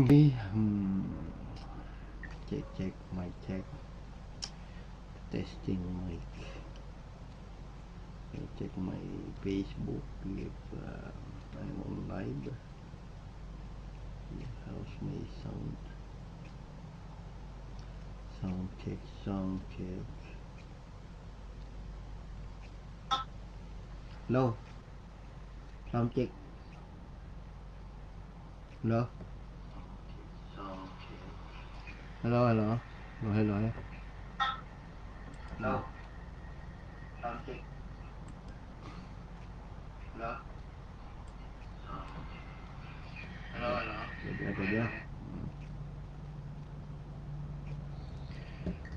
Okay, check, mic check. Testing mic. I check my Facebook if I'm on live. How's my sound? Sound check. Hello? Sound check. Hello? Hello? Hello? Hello? Sound check. Hello? Hello?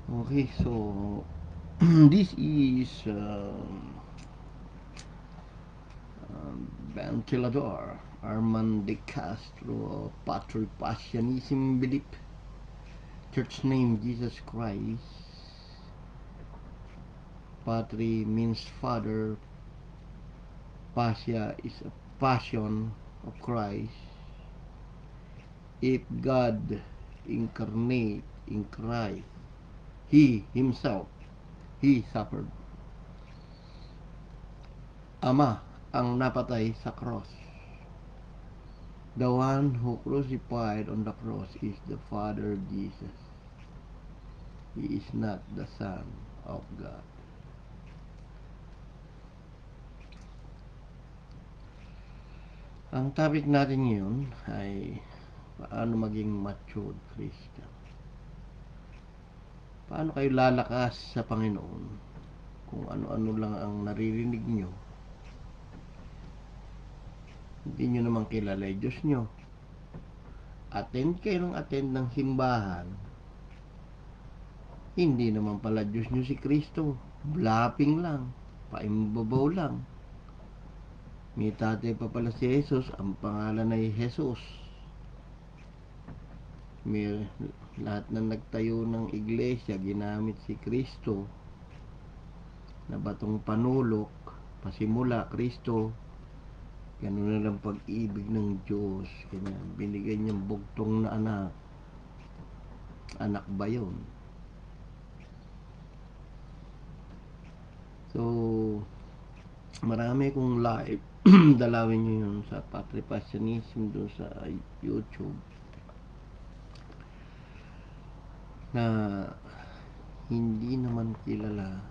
Okay, so this is Ventilador Armand de Castro Patri Passionism Belief Church name Jesus Christ. Patri means father. Passia is a passion of Christ. If God incarnate in Christ, He Himself, He suffered. Ama ang napatay sa cross. The one who crucified on the cross is the Father Jesus. He is not the Son of God. Ang topic natin ngayon ay paano maging matured Christian. Paano kayo lalakas sa Panginoon kung ano-ano lang ang naririnig nyo? Hindi nyo naman kilala yung Diyos nyo. Attend kayo ng attend ng simbahan. Hindi naman pala Diyos nyo si Kristo. Blapping lang. Paimbabaw lang. May tatay pa pala si Jesus. Ang pangalan ay Jesus. May lahat na nagtayo ng iglesia ginamit si Kristo na batong panulok, pasimula Kristo. Ganun na lang pag-ibig ng Diyos. Ganyan, binigay niyang bugtong na anak. Anak ba yun? So, marami kong live. Dalawin nyo yun sa Patri Passionism doon sa YouTube. Na hindi naman kilala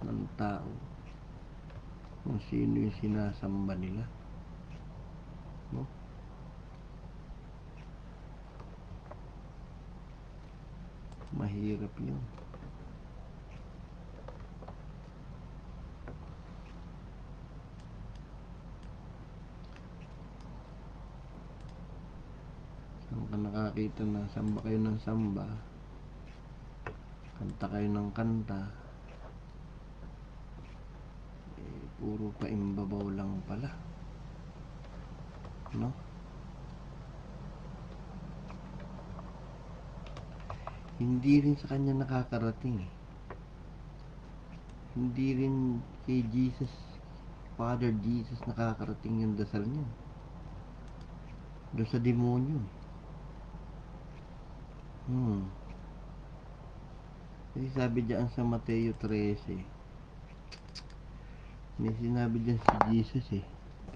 ng tao kung sino yung sinasamba nila, no? Mahirap yun. Saan ka nakakita na samba kayo ng samba, kanta kayo ng kanta, puro paimbabaw lang pala, no? Hindi rin sa kanya nakakarating. Hindi rin kay Jesus, Father Jesus, nakakarating yung dasal niya. Doon sa demonyo. Kasi sabi diyan sa Mateo 13, may sinabi diyan si Jesus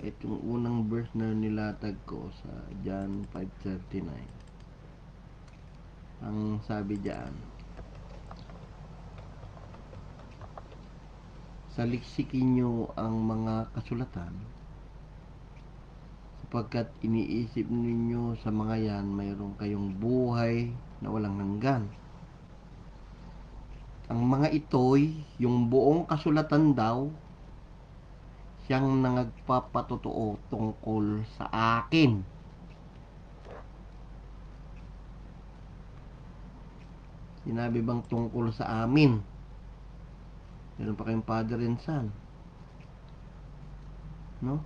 itong unang verse na nilatag ko sa John 5:39. Ang sabi diyan, saliksikin nyo ang mga kasulatan sapagkat iniisip ninyo sa mga yan mayroon kayong buhay na walang hanggan. Ang mga ito'y yung buong kasulatan daw siyang nagpapatotoo tungkol sa akin. Sinabi bang tungkol sa amin? Meron pa kayong Father and Son, no?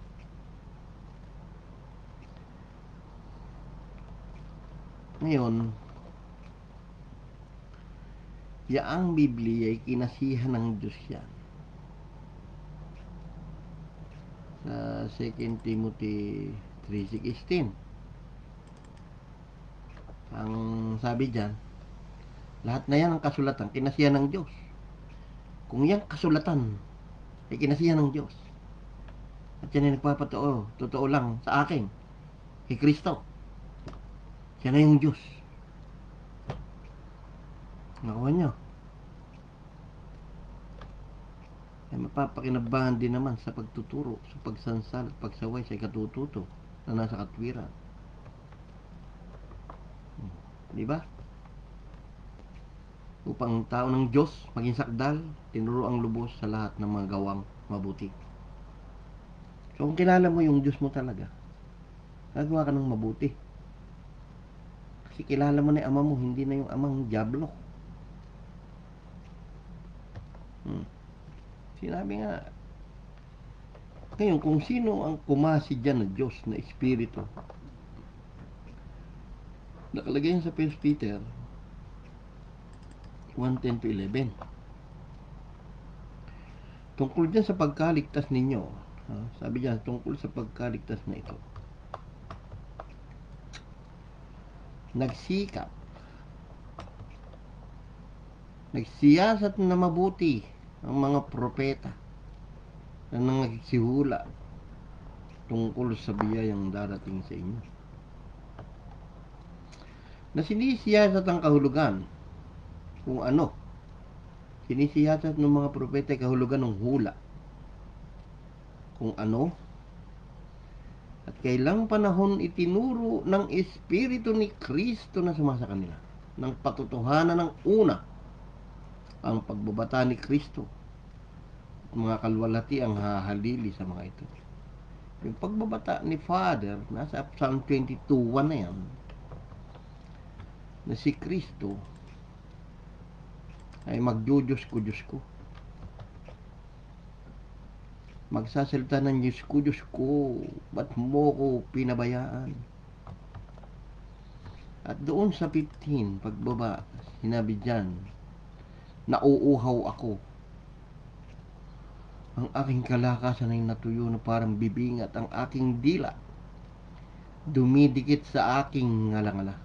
Ngayon, yaang Biblia ay kinasihan ng Diyos yan. Sa 2 Timothy 3:16, Ang sabi diyan, lahat na yan ang kasulatan, kinasihan ng Diyos. Kung yan kasulatan, ay kinasihan ng Diyos. At yan ay nagpapatotoo, totoo lang sa akin, kay Kristo. Siya na yung Diyos. Nakuha nyo. Ay mapapakinabahan din naman sa pagtuturo, sa pagsansal at pagsaway sa katututo na nasa katwiran. Di ba? Upang ang tao ng Diyos maging sakdal, tinuro ang lubos sa lahat ng mga gawang mabuti. So kung kilala mo yung Diyos mo talaga, gagawa ka ng mabuti. Kasi kilala mo na yung ama mo, hindi na yung amang diablo. Sinabi nga, ngayon kung sino ang kumasi dyan na Diyos, na Espiritu, nakalagay yan sa 1 Peter 1:10-11. Tungkol dyan sa pagkaligtas ninyo, sabi dyan, tungkol sa pagkaligtas na ito, nagsiyasat na mabuti ang mga propeta na nagsihula tungkol sa biyayang darating sa inyo, na sinisiyasat ang kahulugan kung ano. Sinisiyasat ng mga propeta ay kahulugan ng hula kung ano at kailang panahon itinuro ng Espiritu ni Kristo na sumasa kanila ng patutuhanan ng una, ang pagbabata ni Kristo at mga kalwalati ang hahalili sa mga ito. Yung pagbabata ni Father nasa Psalm 22:1 na yan, na si Kristo ay magdudiyos ko, magsasalita ng Diyos ko, ba't mo ko pinabayaan? At doon sa 15, pagbaba, sinabi dyan, nauuhaw ako. Ang aking kalakasan ay natuyo na parang bibing at ang aking dila dumidikit sa aking ngalangala.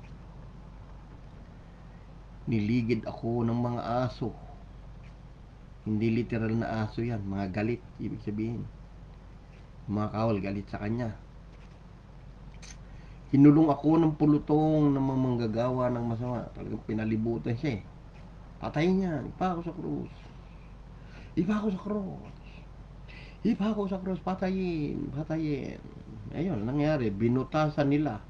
Niligid ako ng mga aso. Hindi literal na aso yan, mga galit, ibig sabihin. Mga kawal, galit sa kanya. Hinulong ako ng pulutong ng mga manggagawa ng masama. Talagang pinalibutan siya eh. Patayin niya, ipa ako sa krus. Ipa ako sa krus. Ipa ako sa krus, patayin. Ayun, nangyari, binutasan nila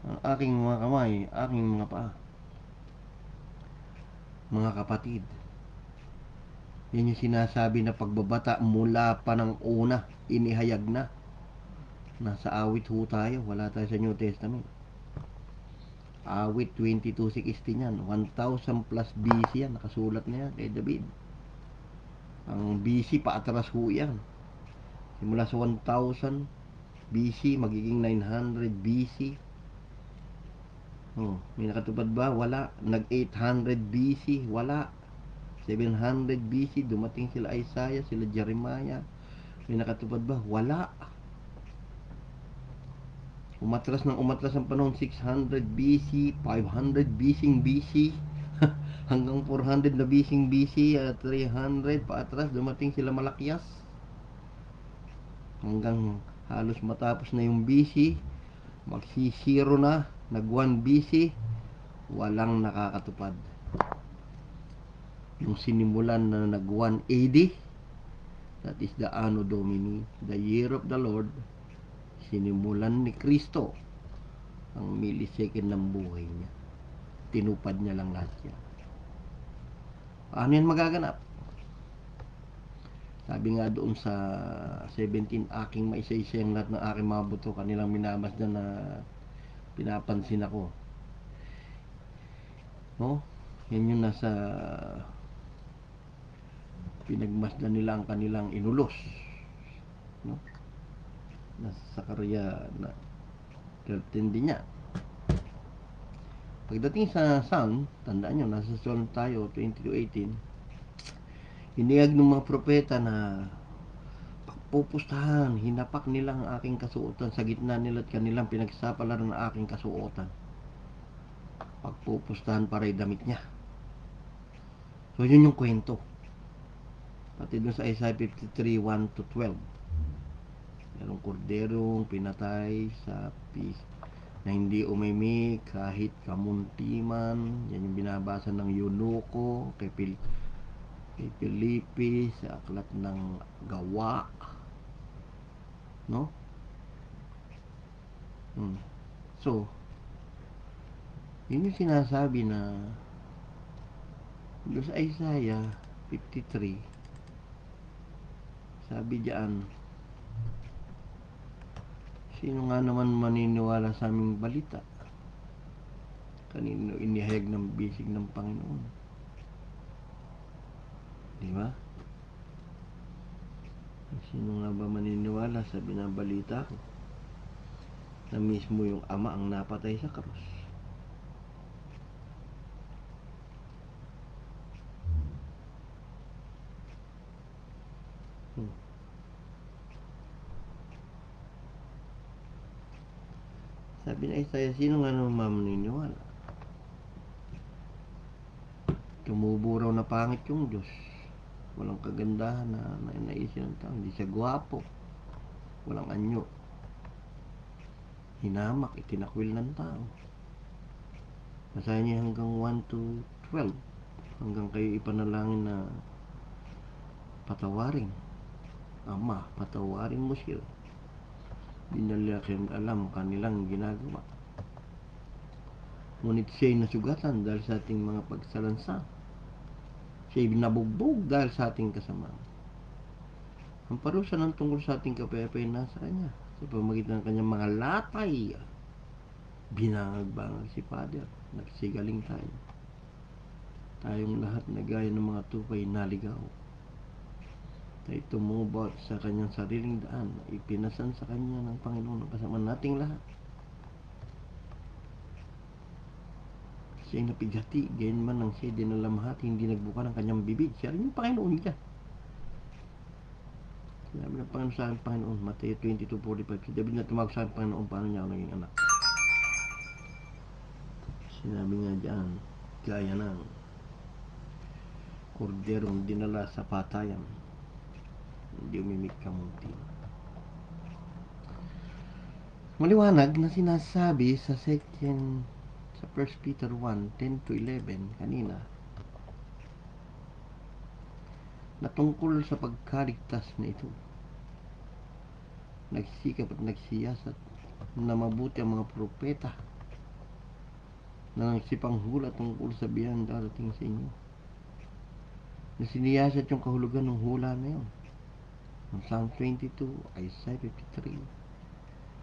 ang aking mga kamay, aking mga paa. Mga kapatid, yan yung sinasabi na pagbabata mula pa ng una, inihayag na. Nasa awit ho tayo, wala tayo sa New Testament. Awit 22:16 yan, 1000 plus BC yan, nakasulat na yan kay David. Ang BC paatras ho yan. Simula sa 1000 BC, magiging 900 BC. May nakatupad ba? Wala. Nag-800 BC, wala. 700 BC, dumating sila Isaiah, sila Jeremiah. May nakatupad ba? Wala. Umatras ang panahon, 600 BC, 500 BC, hanggang 400 na BC, 300 paatras, dumating sila Malakias. Hanggang halos matapos na yung BC, magsisiro na, nag-1 BC, walang nakakatupad. Yung sinimulan na nag-1 AD, that is the Anno Domini, the year of the Lord, sinimulan ni Kristo ang millisecond ng buhay niya. Tinupad niya lang lahat yan. Ano yan magaganap? Sabi nga doon sa 17, aking maisa-isa yung lahat ng aking mga buto, kanilang minamasdan na pinapansin ako. No? Yan yung nasa pinagmasdan nila ang kanilang inulos. No? Nasa Sakarya na 13 din niya. Pagdating sa Psalm, tandaan nyo, nasa Psalm tayo, 20-18, hiniyag ng mga propeta na pagpupustahan, hinapak nila ang aking kasuotan, sa gitna nila at kanilang pinagsapalaran ng aking kasuotan. pagpupustahan para yung damit niya. So yun yung kwento. Pati dun sa Isaiah 53, 1-12. Merong korderong pinatay sa na hindi umimik kahit kamuntiman. Yan yung binabasa ng Eunuko kay Filipi sa aklat ng Gawa, no? So yun yung sinasabi na doon sa Isaiah 53, sabi diyan, sino nga naman maniniwala sa aming balita? Kanino inihayag ng bisig ng Panginoon? Di ba? Sino nga ba maniniwala sa binabalita ko? Na mismo yung ama ang napatay sa krus. Sabi na Isaiah, sino nga naman maniniwala? Tumubo raw na pangit yung Diyos. Walang kagandahan na naisip ng tao. Hindi siya gwapo. Walang anyo. Hinamak, itinakwil ng tao. Basahin niya hanggang 1-12. Hanggang kayo ipanalangin na patawarin. Ama, patawarin mo siya. Di nila alam kanilang ginagawa. Ngunit siya'y nasugatan dahil sa ating mga pagsalansa. Siya'y nabugbog dahil sa ating kasamaan. Ang parusa ng tungkol sa ating kapayapay nasa kanya. Sa pamagitan ng kanyang mga latay, binangag-bangag si Father. Nagsigaling tayo. Tayong lahat na gaya ng mga tupay naligaw. Tayo tumubot sa kanyang sariling daan. Ipinasan sa kanya ng Panginoon ang kasama nating lahat. Siya'y napighati, gayon man ang siya'y dinalamhati, hindi nagbuka ng kanyang bibig. Siya rin yung Panginoon niya. Sinabi ng Panginoon sa akin, Panginoon, Mateo 22:45. Si David na tumawag sa akin, Panginoon, paano niya ako naging anak? Sinabi nga diyan, gaya ng korderong dinala sa patayan, hindi umimik kamunti. Maliwanag na sinasabi sa 1 Peter 1:10-11 kanina, na tungkol sa pagkaligtas na ito. Nagsikap at nagsiyasat na mabuti ang mga propeta na nagsipanghulat tungkol sa biyayang darating sa inyo. Na siniyasat yung kahulugan ng hula na yun. Ng Psalm 22, Isaiah 53.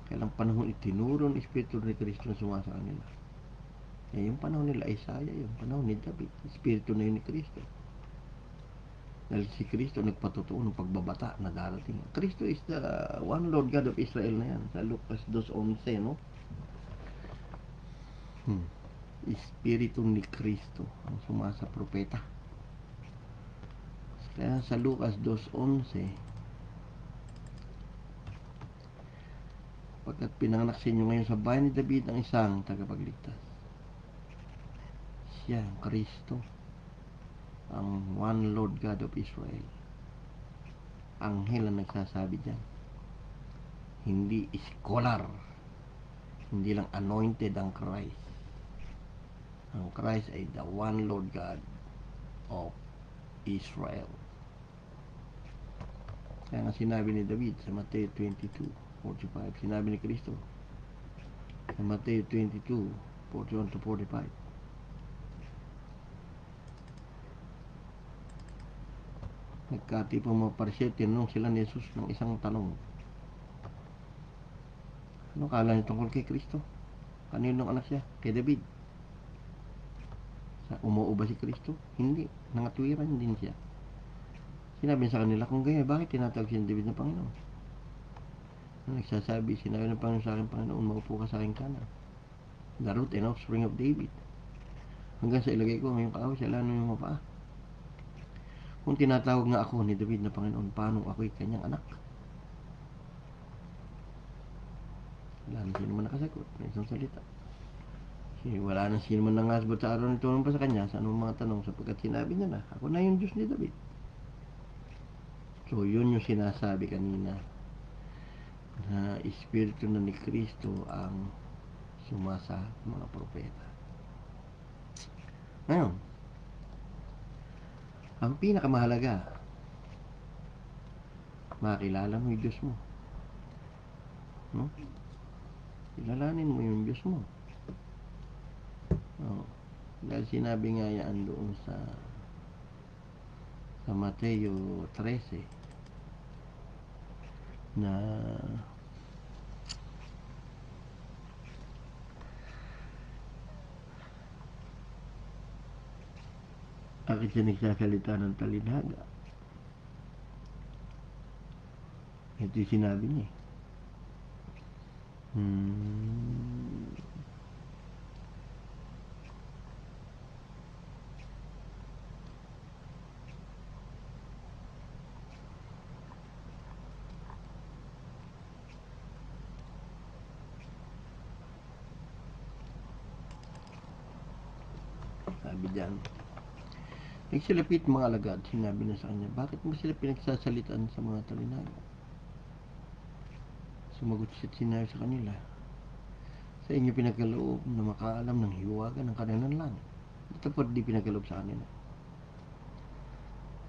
Kailang panahon itinuro ng Espiritu ni Kristo na sumasa kanila. Yung panahon nila Isaiah, yung panahon ni David, Espiritu na yun ni Kristo. Dahil si Kristo nagpatotoo ng pagbabata na darating. Kristo is the one Lord God of Israel na yan. Sa Lucas 2:11, no? Espiritu ni Kristo ang sumasa propeta. Kaya sa Lucas 2:11, pagkat pinanganak sa inyo ngayon sa bayan ni David ang isang tagapagligtas. Siya ang Kristo, ang one Lord God of Israel. Anghel ang nagsasabi dyan. Hindi scholar. Hindi lang anointed ang Christ. Ang Christ ay the one Lord God of Israel. Kaya nga sinabi ni David sa Mateo 22:45, sinabi ni Kristo sa Mateo 22:41-45, nagkatipong mga pariseo, tinanong sila ni Jesus ng isang tanong. Ano kala niyo tungkol kay Kristo? Kaninong anak siya? Kay David. Umuo ba si Kristo? Hindi. Nangatwiran din siya. Sinabi sa kanila, kung gaya, bakit tinatawag si David na Panginoon? Nagsasabi, sinabi ng Panginoon sa akin, Panginoon, maupo ka sa aking kanan. The root and offspring of David. Hanggang sa ilagay ko ngayong kaaway sa ilalim ng mga paa. Kung tinatawag nga ako ni David na Panginoon, paano ako'y kanyang anak? Wala na sino man nakasagot ng isang salita. Wala nang sino man nangasbot sa araw nito pa sa kanya sa anong mga tanong sapagkat sinabi niya na, ako na yung Diyos ni David. So, yun yung sinasabi kanina na Espiritu na ni Kristo ang sumasa mga propeta. Ngayon, ang pinakamahalaga, makilala mo yung Diyos mo. No? Kilalanin mo yung Diyos mo. Oh. Dahil sinabi nga yan doon sa Mateo 13 na akin siya nagsasalita ng talinhaga. Ito yung sinabi niya. Sabi diyan, nagsilapit mga alagad, sinabi na sa kanya, bakit mo sila pinagsasalitaan sa mga talinhaga? Sumagot siya, sinabi sa kanila, sa inyo pinagkaloob na makaalam ng hiwaga ng kanilang langit. Tapos di pinagkaloob sa kanila.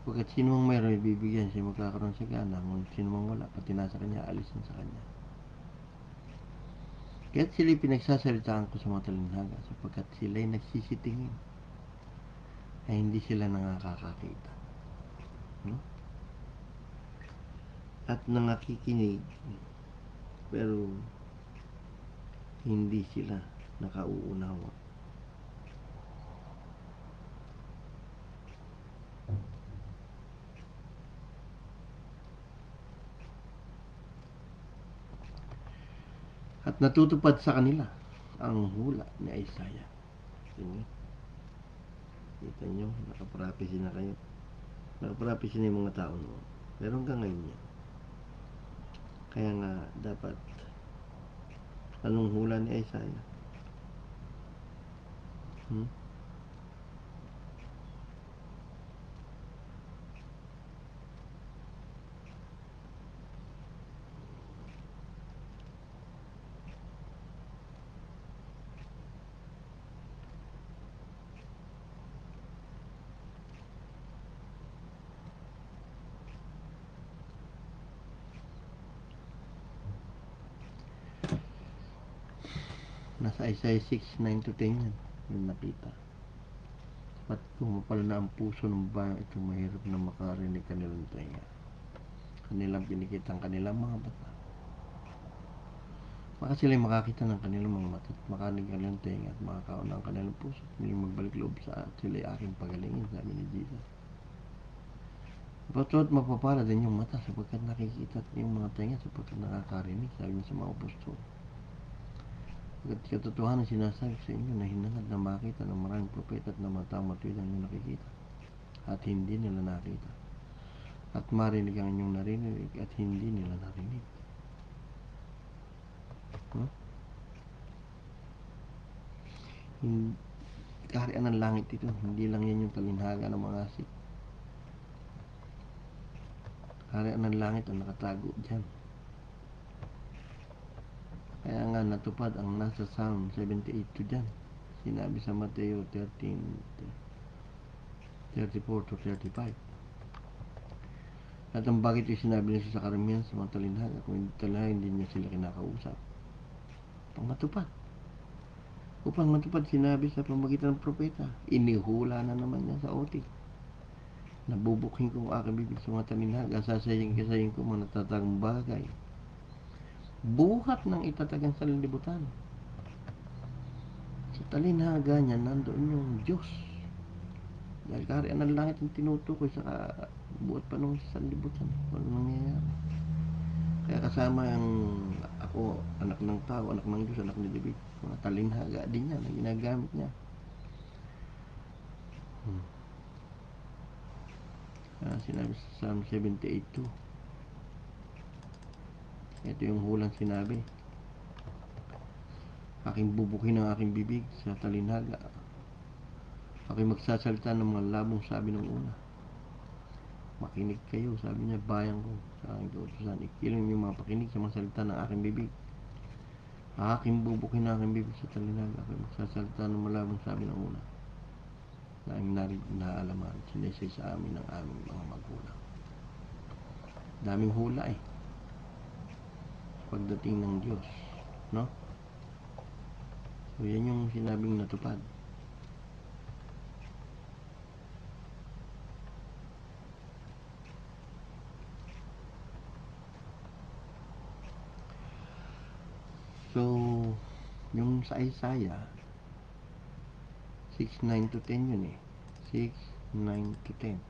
Pagkat sino mang mayroon ibibigyan siya magkakaroon sa gana, ngunit sino mang wala, pati nasa kanya, alisin sa kanya. Kaya't sila'y pinagsasalitaan ko sa mga talinhaga sapagkat sila'y nagsisitingin ay hindi sila nakakakita. No? At nangakikinig pero hindi sila nakauunawa. At natutupad sa kanila ang hula ni Isaiah. Kita nyo, nakaprapisi na kayo. Nakaprapisi na yung mga tao noon. Pero hanggang ngayon yan. Kaya nga, dapat anong hula ni Isaiah? Nasa Isaiah 6:9-10 yan. Yung nakita. At kumapal na ang puso ng bayan ito, mahirap na makarinig kanilang tenga. Kanilang pinikitang kanilang mga mata. Baka sila'y makakita ng kanilang mga mata at makarinig kanilang tenga at makakauna ang kanilang puso at muling magbalik loob sa at sila'y aking pagalingin, sabi ni Jesus. Patuloy at mapapala din yung mata sapagkat nakikita at yung mga tenga sapagkat nakakarinig, sabi niya sa mga apostol. Pagkat katotohanan sinasabi sa inyo na hinangad na makita ng maraming propeta at na matang matuwid ang inyong nakikita at hindi nila nakita at marinig ang inyong narinig at hindi nila narinig. Kaharian ng langit ito, hindi lang yan yung talinhaga ng mga asik. Kaharian ng langit ang nakatago dyan. Kaya nga natupad ang nasa Psalm 78 dyan. Sinabi sa Mateo 13:34-35. At ang bakit yung sinabi niya sa karamihan sa mga talinhaga, kung hindi talaga hindi niya sila kinakausap. Upang matupad sinabi sa pamagitan ng propeta, inihula na naman niya sa otik. Nabubukhin ko ang aking bibig sa mga talinhaga, sasayin ko mga natatagong bagay. Buhat ng itatagang sanlibutan. Sa talinhaga niya, nandoon yung Diyos. Dahil kaharian ng langit ang tinutukoy sa buhat pa nung sanlibutan. Walang nangyayari. Kaya kasama yung ako, anak ng tao, anak ng Diyos, anak ni David. Mga talinhaga din yan na ginagamit niya. Sinabi sa Psalm 78:2. Ito yung hulang sinabi. Aking bubukin ang aking bibig sa talinhaga. Aking magsasalita ng mga labong sabi ng una. Makinig kayo, sabi niya, bayan ko, sa aking kautusan. Ikiling niyo mga pakinig sa mga salita ng aking bibig. Aking bubukin ang aking bibig sa talinhaga. Aking magsasalita ng malabong sabi ng una. Na aming naalaman, sinisay sa amin ng aming mga magulang. Daming hula pagdating ng Diyos, no? So yan yung sinabing natupad. So yung sa Isaiah 6:9 to 10 yun 6:9 to 10.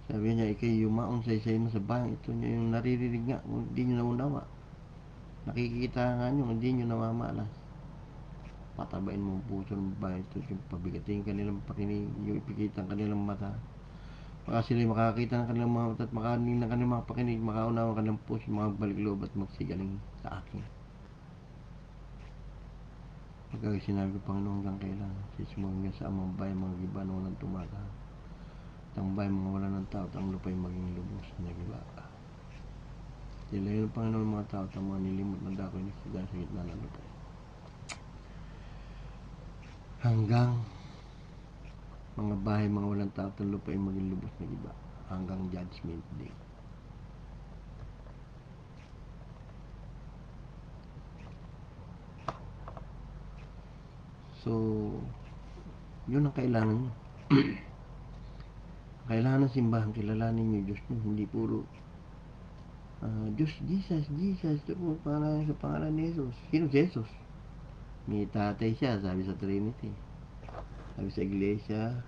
Sabi niya, ikay yumaong sa isa mo sa bayan. Ito niya yung naririnig nga, hindi nyo naunawa. Nakikita nga nyo, hindi nyo namamalas. Patabain mo ang puso ng bayan ito. Yung pabigating kanilang pakinig, yung ipikita ang kanilang mata. Baka sila makakita ng kanilang mga mata at makanig ng kanilang mga pakinig, makaunawa ang kanilang puso, makabalik loob at magsigaling sa akin. Pagkag sinabi ko, Panginoon, hanggang kailan? Sismo hanggang sa amang bayan, mga giban, walang tumaga. Ang bayan, mga wala ng tao, ang lupa'y maging lubos na giba. Dilayo ng Panginoon mga tao, ang mga nilimot na dakoy ni siya sa gitna ng lupa. Hanggang mga bahay, mga walang tao, ang lupa'y maging lubos na giba. Hanggang judgment day. So, yun ang kailangan nyo. Kailangan ng simbahan, kilalanin nyo Diyos nyo, hindi puro Diyos, Jesus, ito po sa pangalan ni Jesus. Sino si Jesus? May tatay siya, sabi sa Trinity. Sabi sa iglesia,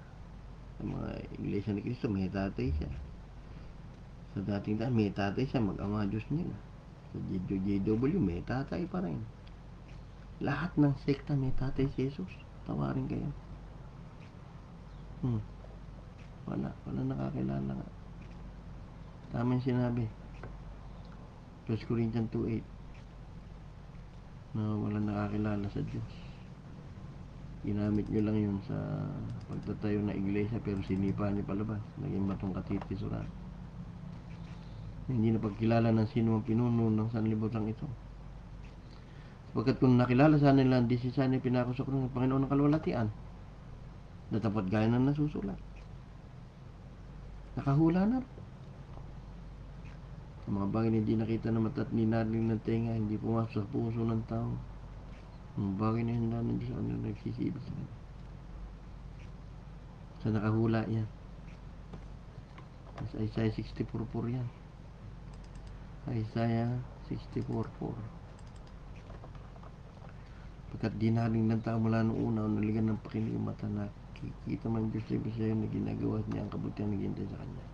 sa mga iglesia ni Cristo, may tatay siya. Sa dating daan, may tatay siya, mag-ama Diyos nila. Sa JW, may tatay pa rin. Lahat ng sekta may tatay si Jesus. Tawarin kayo. Wala nakakilala nga. Tama yung sinabi 1 Corinthians 2:8 na wala nakakilala sa Diyos. Ginamit nyo lang yun sa pagtatayo ng iglesia, pero sinipa niyo palabas, naging batong katitisuran. Hindi na pagkilala ng sino ang pinuno ng sanlibutan ito. Sapagkat kung nakilala sana nila ang desisyon na pinakusok ng Panginoon ng kalwalatian, natapat gaya na nasusulat, nakahula na. Ang mga bagay na hindi nakita ng mata at narinig ng tenga, hindi pumasok sa puso ng tao. Ang bagay na handa ng Diyos, ano nagsisibig sa kanya. Sa nakahula yan. Sa Isaiah 64:4 yan. Isaiah 64:4. Pagkat dinaling ng tao mula noong una, naligan ng pakinig ang mata, nakikita man Diyos sa sa'yo na ginagawa niya ang kabutihan na ginintay sa kanya.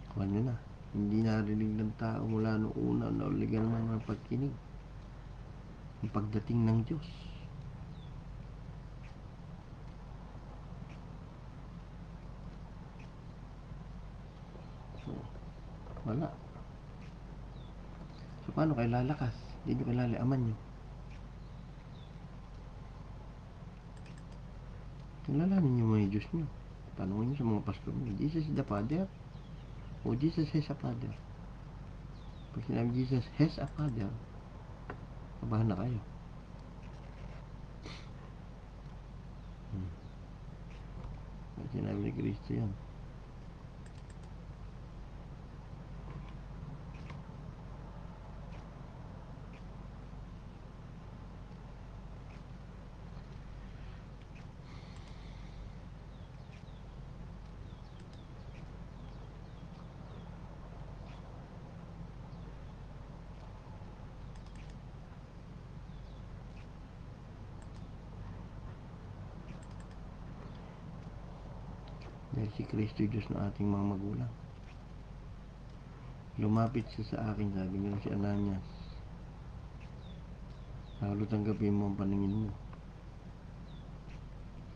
Kuha nyo na. Hindi narinig ng tao mula noong una, naligan ng mga pagkinig. Ang pagdating ng Diyos. So, wala. So, paano kayo lalakas? Hindi nyo kayo lalaman nyo. Kilalanin nyo mga Diyos nyo. Tanungin nyo sa mga pastor nyo, Jesus is the Father? O Jesus has a Father? Pag sinabi Jesus has a Father, kabahan na kayo. Pag sinabi ni Cristo yan. Dahil si Kristo Diyos na ating mga magulang. Lumapit siya sa akin, sabi niya si Ananias. lalo tanggapin mo ang paningin mo.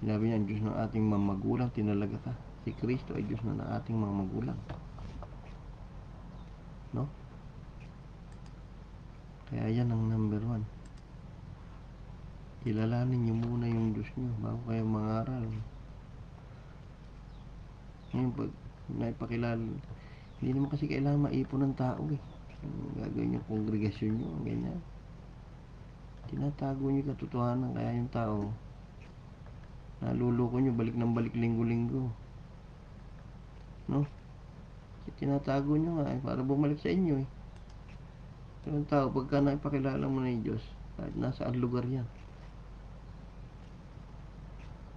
Sinabi niya, ang Diyos ng ating mga magulang, tinalaga ka. Si Kristo ay Diyos na ng ating mga magulang. No? Kaya yan ang number 1. Kilalanin niyo muna yung Diyos niyo bago kayo mangaral. Ngayon, pag naipakilala, hindi naman kasi kailangan maipon ng tao eh. Yung gagawin yung kongregasyon niyo, ganyan. Tinatago niyo katotohanan, kaya yung tao, naluloko niyo balik ng balik linggo-linggo. No? Kasi tinatago niyo nga para bumalik sa inyo eh. Pero yung tao, pagka naipakilala mo na yung Diyos, kahit nasaan lugar yan,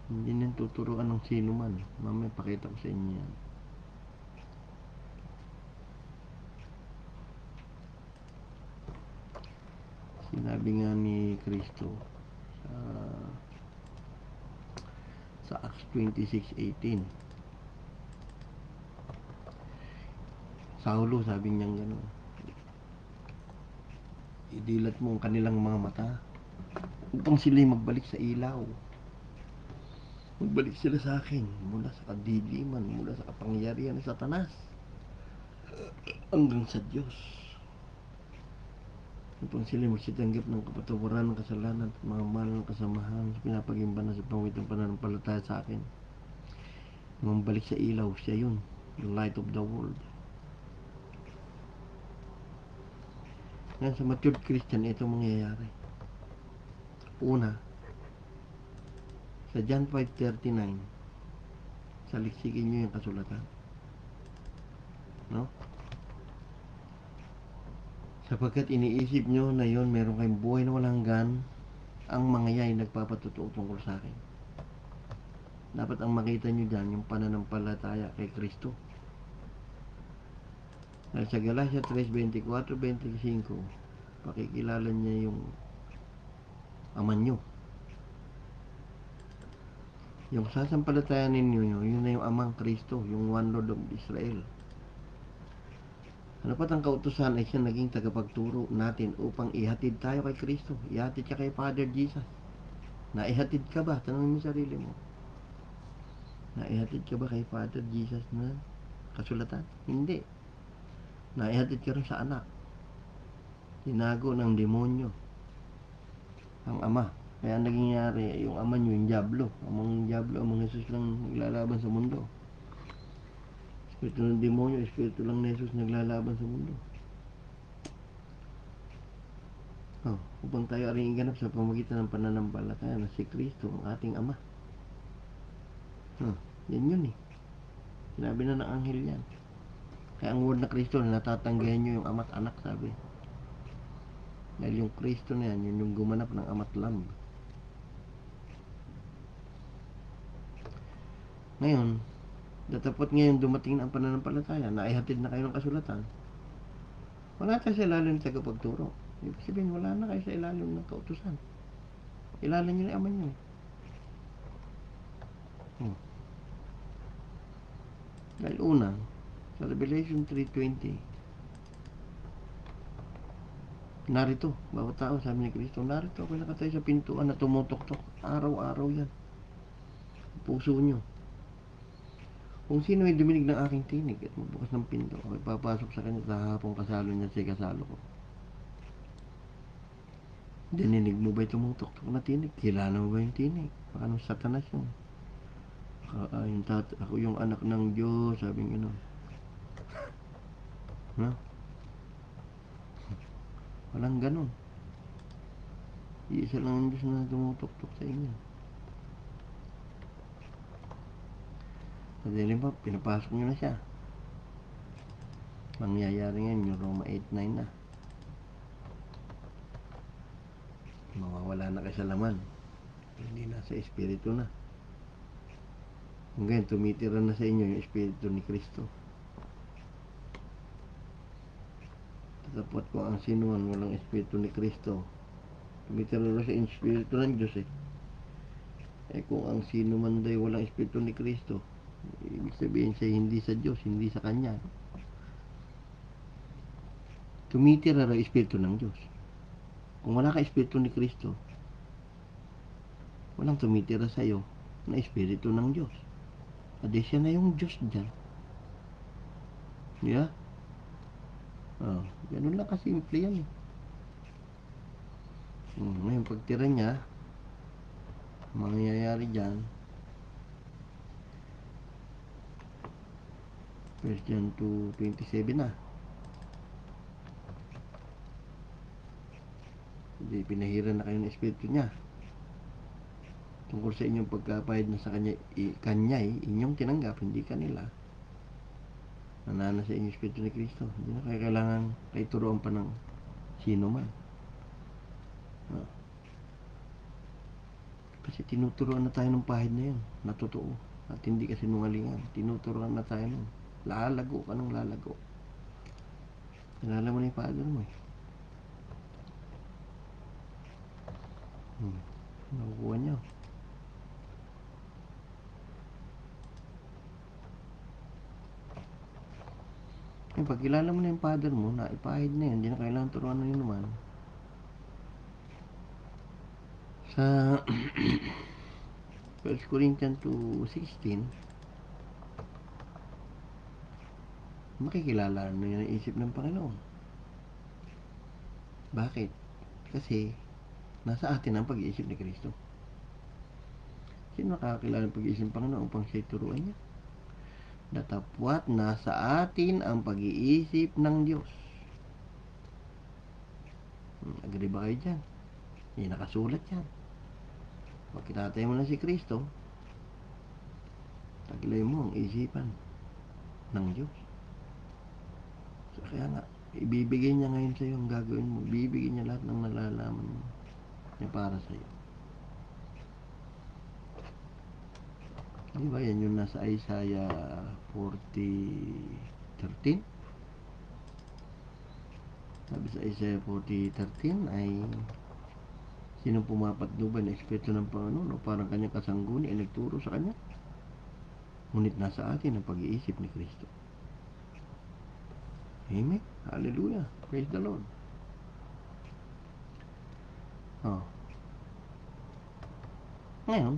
hindi nang tuturuan ng sino man. Mamaya pakita ko sa inyo yan. Sinabi nga ni Kristo sa Acts 26:18, Saulo, sabi niya gano'n, idilat mo ang kanilang mga mata upang sila'y magbalik sa ilaw. Magbalik sila sa akin mula sa kadiliman, mula sa kapangyarihan ng Satanas hanggang sa Diyos. Upang sila'y magsitanggap ng kapatawaran ng kasalanan at mga mahal ng kasamahan sa pinapagimban na sa pangwit ng pananampalataya sa akin. Mambalik sa ilaw, siya yun, the light of the world. Ngayon sa matured Christian, ito mangyayari. Una, sa John 5:39, saliksikin nyo yung kasulatan. No? Sapagkat iniisip nyo na yon meron kayong buhay na walang hanggan, ang mga yan ay nagpapatotoo tungkol sa akin. Dapat ang makita nyo dyan, yung pananampalataya kay Kristo. Dahil sa Galatia 3:24-25, pakikilala niya yung Ama nyo. Yung sasampalatayan ninyo, yun na yung Amang Kristo, yung One Lord of Israel. Ano pat ang kautusan ay siya naging tagapagturo natin upang ihatid tayo kay Kristo. Ihatid ka kay Father Jesus. Naihatid ka ba? Tanongin mo sarili mo. Naihatid ka ba kay Father Jesus na kasulatan? Hindi. Naihatid ka rin sa anak. Tinago ng demonyo ang ama. Kaya naging nangyari, yung ama nyo, yung Diablo. Among Diablo, among Jesus lang naglalaban sa mundo. Espiritu ng demonyo, espiritu lang ni Jesus naglalaban sa mundo. Upang tayo aring iganap sa pamagitan ng pananampalataya na si Kristo, ang ating ama. Yan yun eh. Sinabi na ng anghel yan. Kaya ang word na Kristo, natatanggihan nyo yung ama't anak, sabi. Dahil yung Kristo na yan, yun yung gumanap ng ama't lamb. Ngayon, datapot ngayon dumating na ang pananampalataya, naihatid na kayo ng kasulatan. Wala tayo sa ilalim ng tagapagturo. Ibig sabihin, wala na kayo sa ilalim ng kautusan. Ilalim nyo na aman nyo. Dahil una, sa Revelation 3:20, narito, bawat tao, sabi ni Kristo, narito ako nakatay sa pintuan na tumutok-tok. Araw-araw yan. Puso nyo. Kung sino ay duminig ng aking tinig at magbukas ng pinto, ako'y papasok sa kanya sa hapong kasalo niya sa kasalo ko. Dininig mo ba yung tumutok-tok na tinig? Kilala mo ba yung tinig? Baka nung Satanas yun. Ako yung anak ng Diyos, sabi nga nun. No? Walang ganun. Iisa lang ang Diyos na tumutok-tok sa inyo. Madaling pa, pinapasok nyo na siya. Mangyayari ngayon yung Roma 8:9 na. Mawawala na kayo sa laman. Hindi na sa espiritu na. Kung ganyan, tumitira na sa inyo yung espiritu ni Kristo. Tatapot ko ang sinuman walang espiritu ni Kristo. Tumitira na sa espiritu ng Diyos eh. Kung ang sino man day walang espiritu ni Kristo, ibig sabihin siya hindi sa Diyos, hindi sa Kanya. Tumitira na espiritu ng Diyos. Kung wala ka Espiritu ni Kristo, walang tumitira sa'yo na Espiritu ng Diyos. Adi siya na yung Diyos dyan. Yeah? Ganun lang kasimple yan eh. Ngayon, pagtira niya, mangyayari dyan, 1 John 2:27 na. Hindi, pinahiran na kayo ng Espiritu niya. Tungkol sa inyong pagkapahid na sa kanya'y inyong tinanggap, hindi kanila. Nanana sa inyong Espiritu ni Kristo. Hindi na kayo kailangan kayo turuan pa ng sino man. Kasi tinuturuan na tayo ng pahid na yun, na totoo. At hindi kasi nungalingan. Tinuturuan na tayo nun. Lalago ka ng lalago. Kilala mo na yung father mo eh. Nakukuha niyo. Pag kilala mo na yung father mo, na ipahid na yun, hindi na kailangan turuan na yun naman. Sa 1 Corinthians 2:16, makikilala na yun ang isip ng Panginoon. Bakit? Kasi nasa atin ang pag-iisip ni Kristo. Sino nakakilala ng pag-iisip ng Panginoon upang siya'y turuan niya? Datapwat nasa atin ang pag-iisip ng Diyos. Agree ba kayo dyan? Hindi nakasulat yan. Pag kinatay mo na si Kristo, taglay mo ang isipan ng Diyos. So, kaya nga, ibibigay niya ngayon sa'yo ang gagawin mo. Ibibigay niya lahat ng nalalaman mo niya para sa'yo. Di ba yan yung nasa Isaiah 40:13? Sabi sa Isaiah 40:13 ay sinong pumapatnubay na Espiritu ng Panginoon o parang kanyang kasangguni ay nagturo sa kanya? Ngunit nasa atin ang pag-iisip ni Kristo. Amen. Hallelujah. Praise the Lord. Ngayon,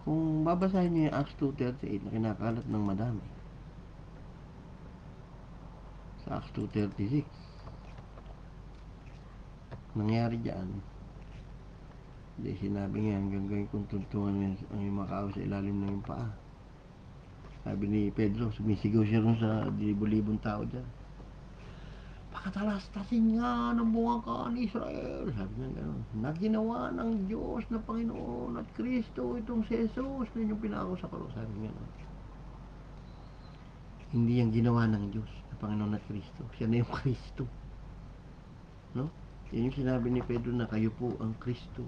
kung babasahin niyo yung Acts 2:38 na kinakalat ng madami, sa Acts 2:36, nangyari dyan, hindi sinabi nga hanggang gawin kong tuntungan ang yung makao sa ilalim ng yung paa. Sabi ni Pedro, sumisigaw siya rin sa libo-libong tao dyan. Pakatalastasin nga ng buwangkaan ni Israel. Sabi niya gano'n. Na ginawa ng Diyos na Panginoon at Kristo itong si Jesus na inyong pinako sa krus. Sabi niya gano'n. Hindi yung ginawa ng Diyos na Panginoon at Kristo. Siya na yung Kristo. No? Yan yung sinabi ni Pedro na kayo po ang Kristo,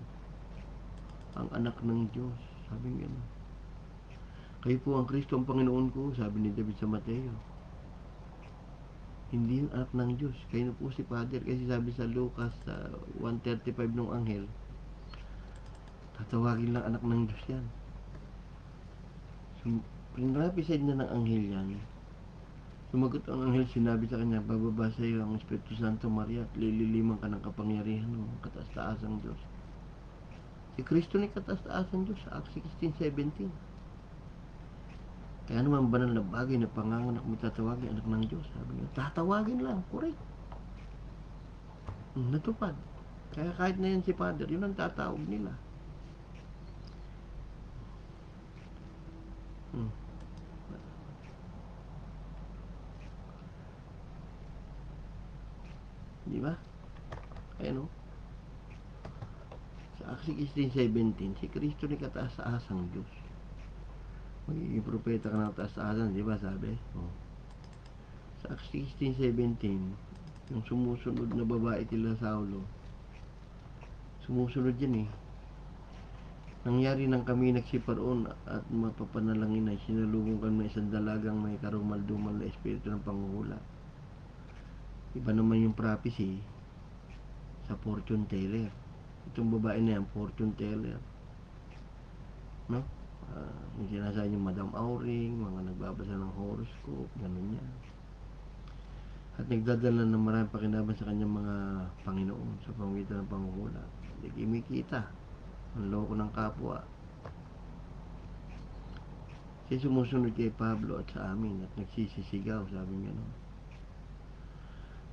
ang anak ng Diyos. Sabi niya gano'n. Kayo po ang Kristo, ang Panginoon ko, sabi ni David sa Mateo. Hindi yung anak ng Diyos. Kayo na po si Father. Kasi sabi sa Lucas 1:35 ng anghel, tatawagin lang anak ng Diyos yan. So, pinrapisaid na ng anghel yan. Sumagot ang anghel, sinabi sa kanya, bababa sa iyo ang Espiritu Santo Maria at lililiman ka ng kapangyarihan ng kataas-taasang Diyos. Si Kristo ni kataas-taasang Diyos sa Acts 16:17. Kaya naman banal na bagay na panganganak mo tatawagin anak ng Diyos. Sabi niya, tatawagin lang, correct. Natupad. Kaya kahit na yan si Father, yun ang tatawag nila. Di ba? Ayan o. Sa Acts 16:17, si Kristo ni kataas-taasang Diyos. Magiging propeta ka ng kataas-taasan, di ba sabi? Sa Acts 16:17, yung sumusunod na babae kila Saulo, sumusunod yan eh. Nangyari nang kami nagsiparoon at mapapanalangin ay sinalubong kami ng isang dalagang may karumal-dumal na espiritu ng panguhula. Iba naman yung prophecy sa fortune teller. Itong babae na yan, fortune teller. No? Yung sinasabi yung Madam Auring, mga nagbabasa ng horoscope, ganun yan. At nagdadala ng maraming pakinabang sa kanyang mga Panginoon sa pamamagitan ng pangunguna. Hindi kumikita. Ang loko ng kapwa. Kasi sumusunod kay Pablo at sa amin at nagsisisigaw, sabi nga nun.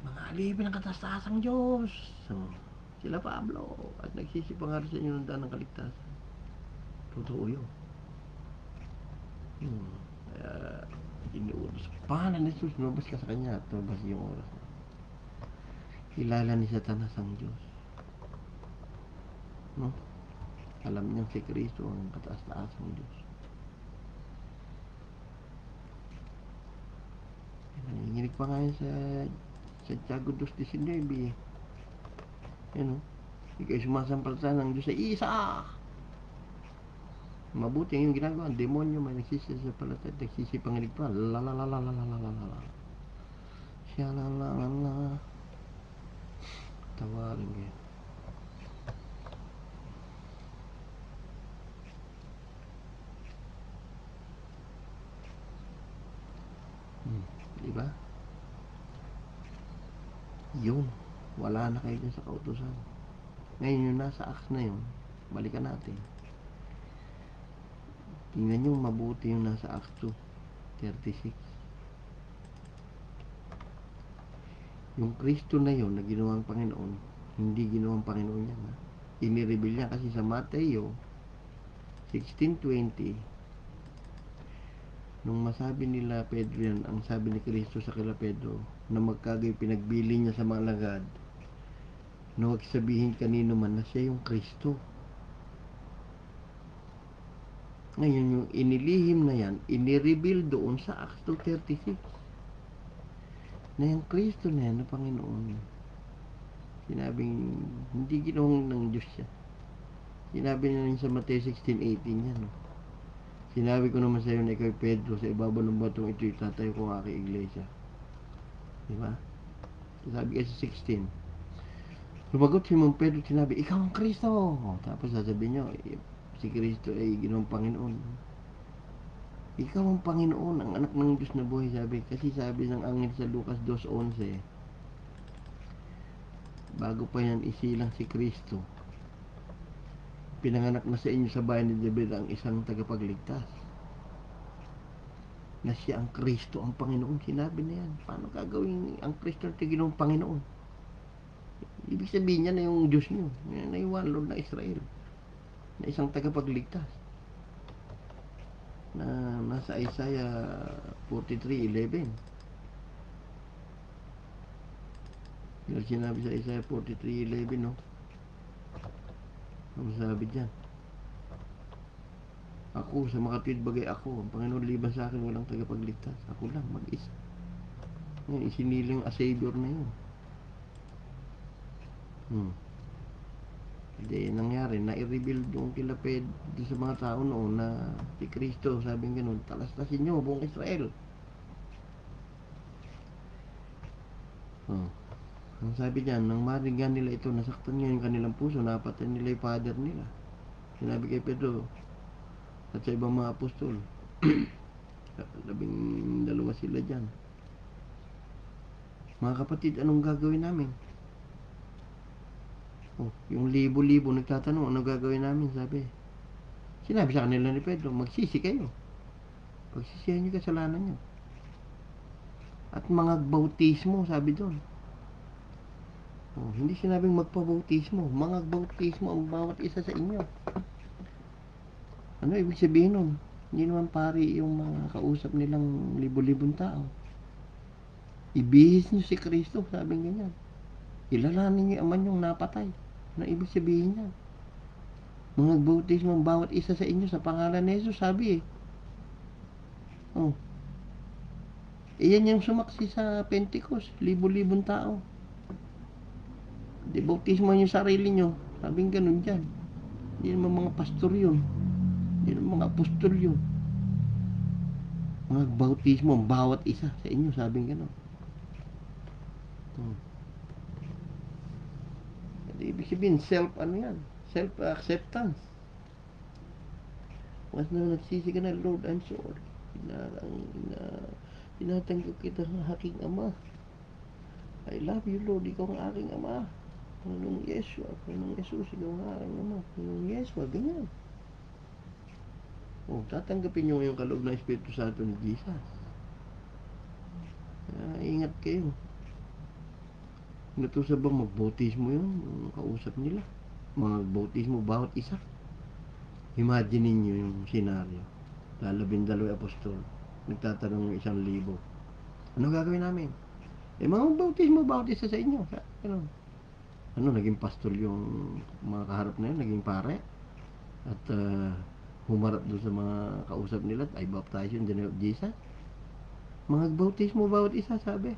Mga alipin ng katastasang Diyos. So, sila Pablo at nagsisipangar sa inyo ng daan ng kaligtasan. Totoo yun. Kaya inuutos pa na Jesus, lumabas ka sa kanya at lumabas yung oras. Kilala ni Satanas ang Diyos. No? Alam niyang si Kristo ang kataas-taasang Diyos. Nanginginig pa nga yun sa Santiago 2:19 eh. Yan o. Ika'y sumasampalatan ng Diyos sa isa. Mabuti yung ginagawa. Demonyo may nagsisipalatay, nagsisipanginig pa. Lalalalalalalalala. Siya lalalala. Tawarin niya. Diba? Yun. Wala na kayo dyan sa kautusan. Ngayon yung nasa Acts na yun, balikan natin. Tingnan nyo mabuti yung nasa Acts 2:36. Yung Kristo na yun na ginawang Panginoon, hindi ginawang Panginoon yan. Inireveal niya kasi sa Mateo 16:20, nung masabi nila Pedro yan, ang sabi ni Kristo sa kila Pedro, na magkagay pinagbili niya sa mga lagad, na huwag sabihin kanino man na siya yung Kristo. Ngayon, yung inilihim na yan, inireveal doon sa Acts 2:36. Na yung Kristo na yan, na Panginoon. Sinabing, hindi ginawang ng Diyos siya. Sinabi na rin sa Mateo 16:18 yan. No? Sinabi ko naman sa iyo na ikaw Pedro, sa ibabaw ng batong ito, itatayo ko ang aking iglesia. Diba? Sabi kasi 16. Lumagot si Simon Pedro, sinabi, ikaw ang Kristo. Tapos sasabihin nyo, si Kristo ay ginawang Panginoon. Ikaw ang Panginoon, ang anak ng Diyos na buhay, sabi. Kasi sabi ng angel sa Lucas 2:11, bago pa yan isilang si Kristo, pinanganak na sa inyo sa bayan ni David ang isang tagapagligtas. Na siya ang Kristo, ang Panginoon. Sinabi na yan. Paano gagawin ang Kristo na ginawang Panginoon? Ibig sabihin niya na yung Diyos niyo, na yung one Lord na Israel, na isang tagapagligtas, na nasa Isaiah 43:11. Yung sinabi sa Isaiah 43:11, no? Ang sabi dyan, ako sa makatwid bagay ako, ang Panginoon liban sa akin walang tagapagligtas, ako lang mag-isa. Ngayon isinilang a Savior na yun. Hindi nangyari, na-reveal doon kila Pedro sa mga tao noon na si Kristo, sabing ganun, talastasin nyo buong Israel. Ang sabi diyan, nang marigan nila ito, nasaktan niya yung kanilang puso, napatay nila yung father nila. Sinabi kay Pedro at sa ibang mga apostol, 12 sila dyan, mga kapatid, anong gagawin namin? Yung libo-libo nagtatanong, ano gagawin namin? Sabi, sinabi sa kanila ni Pedro, magsisi kayo, pagsisihan nyo kasalanan nyo, at mga bautismo, sabi doon. Hindi sinabing magpabautismo, mga bautismo ang bawat isa sa inyo. Ano ibig sabihin nun? Hindi naman pari yung mga kausap nilang libo-libong tao. Ibihis nyo si Kristo, sabing ganyan. Ilalanin nyo aman yung napatay. Ano ibig sabihin niya? Mga bautismo ang bawat isa sa inyo sa pangalan ni Jesus, sabi eh. Iyan yung sumaksi sa Pentecost, libo-libong tao. Di bautismo yung sarili nyo, sabing ganun dyan. Hindi naman mga pastor yun, hindi naman mga apostol yun. Mga bautismo ang bawat isa sa inyo, sabing ganun. Ibig sabihin, self-acceptance. Once na nagsisi ka na, Lord, I'm sorry. Tinatanggap kita sa aking Ama. I love you, Lord, ikaw ang aking ama. Panginoong Yeshua, Panginoong Jesus, ikaw ang aking ama. Panginoong Yeshua, ganyan. Tatanggapin nyo yung kaloob ng Espiritu Santo ni Jesus. Ingat kayo. Natusa bang magbautismo yun? Yung kausap nila. Magbautismo bawat isa. Imagine ninyo yung senaryo. 12 apostol. Nagtatanong ng 1,000. Ano gagawin namin? Mga bautismo bawat isa sa inyo. Naging pastol yung mga kaharap na yun. Naging pare. At humarap doon sa mga kausap nila. I baptize you in the name of Jesus. Mga bautismo bawat isa, sabi.